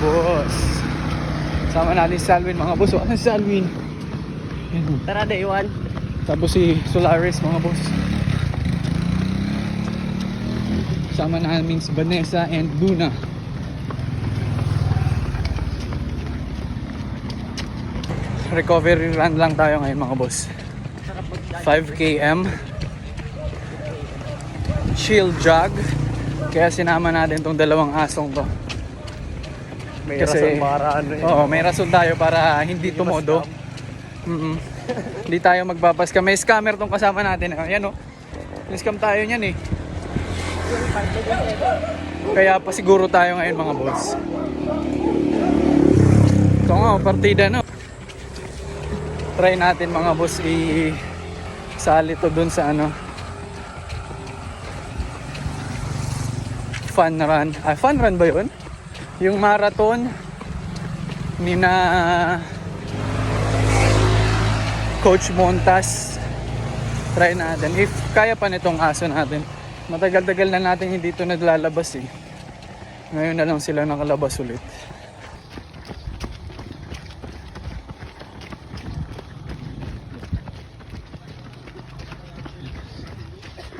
boss. Sama natin si Salwin mga boss. Ano si Salwin? Tara, day one. Tapos si Solaris mga boss. Sama namin si Vanessa and Luna. Recovery run lang tayo ngayon mga boss. 5 km chill jog. Kaya sinama natin tong dalawang asong to. May rason para ano yun. Oo, may rason tayo para hindi tumodo. Hindi tayo magpapaskam. May scammer tong kasama natin. Ayan o. Scam tayo niyan eh. Kaya pa siguro tayo ngayon mga boss. Ito nga, partida no. Try natin mga boss i-sali to dun sa ano. Fun run. Fun run ba yun? Yung marathon ni na Coach Montas. Try natin. If kaya pa nitong aso natin. Matagal-tagal na natin hindi ito naglalabas eh. Ngayon na lang sila nakalabas ulit.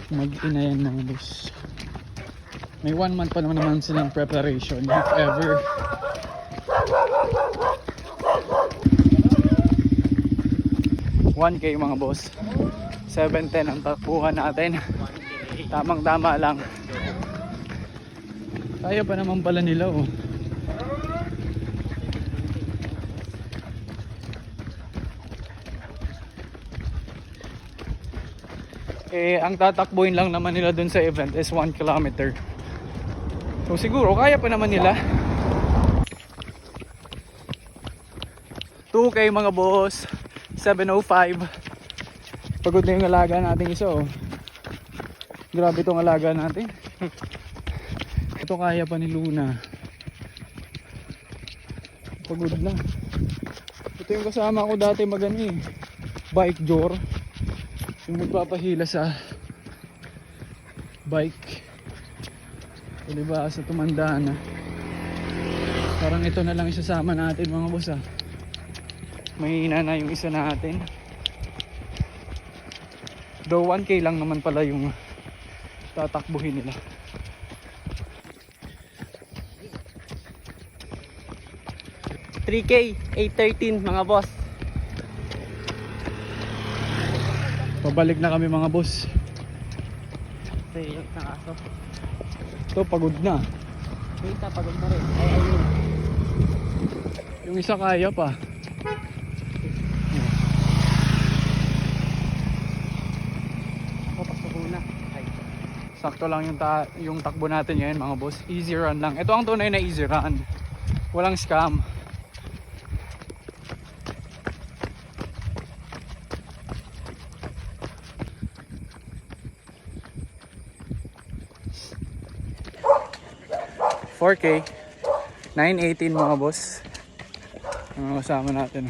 Mag-ina yan mga boss. May 1 month pa naman silang preparation if ever. $1K mga boss. 7:10 ang takbuhan natin. Tamang tama lang. Kaya pa naman pala nila oh. Ang tatakbuhin lang naman nila dun sa event is 1 kilometer. So siguro kaya pa naman nila. 2K mga boss. 7:05. Pagod na yung alaga natin isa oh. Grabe itong alaga natin. Ito kaya pa ni Luna. Pagod na. Ito yung kasama ko dati magani bike jor. Yung magpapahila sa bike. O diba sa tumanda na. Parang ito na lang isasama natin mga boss ah. Mahina na yung isa natin. Though 1K lang naman pala yung tatakbuhin nila. $3K, 8:13 mga boss. Pabalik na kami mga boss. Ito yung isang aso. Ito pagod na. Yung isa pagod na rin. I mean. Yung isa kaya pa. Sakto lang yung takbo natin ngayon mga boss. Easy run lang. Ito ang tunay na easy run. Walang scam. $4K 9:18 mga boss. Ang kasama natin.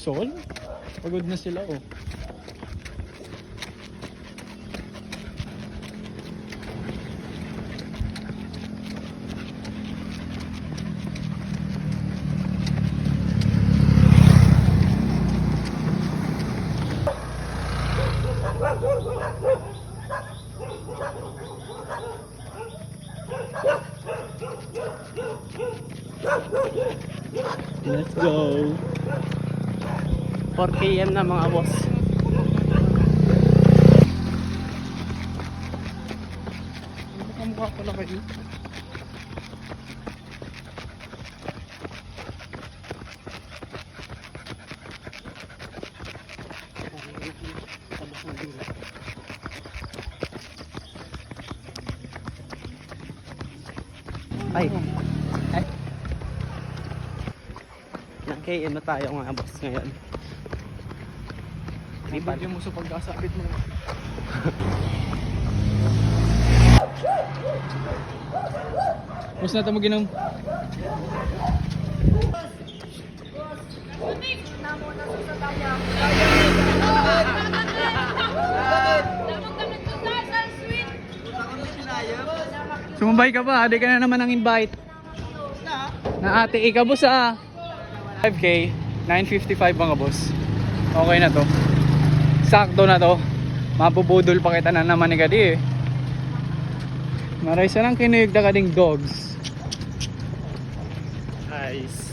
Sol? Pagod na sila oh. Let's go. 4 km na mga boss. Kamukha pala kayo. Ay. Ay. Nag-KM na tayo mga boss ngayon. Ibigyan mo sa pagkasabit mo. Mas natin mo ginom. Sumabay ka pa, di ka na naman ang invite. Na ate ika boss 5K, 955 mga boss. Okay na to. Sakto na to. Mapubudol pa kita na naman ni Kadi Maray sa lang kinuyog na kading dogs. Nice.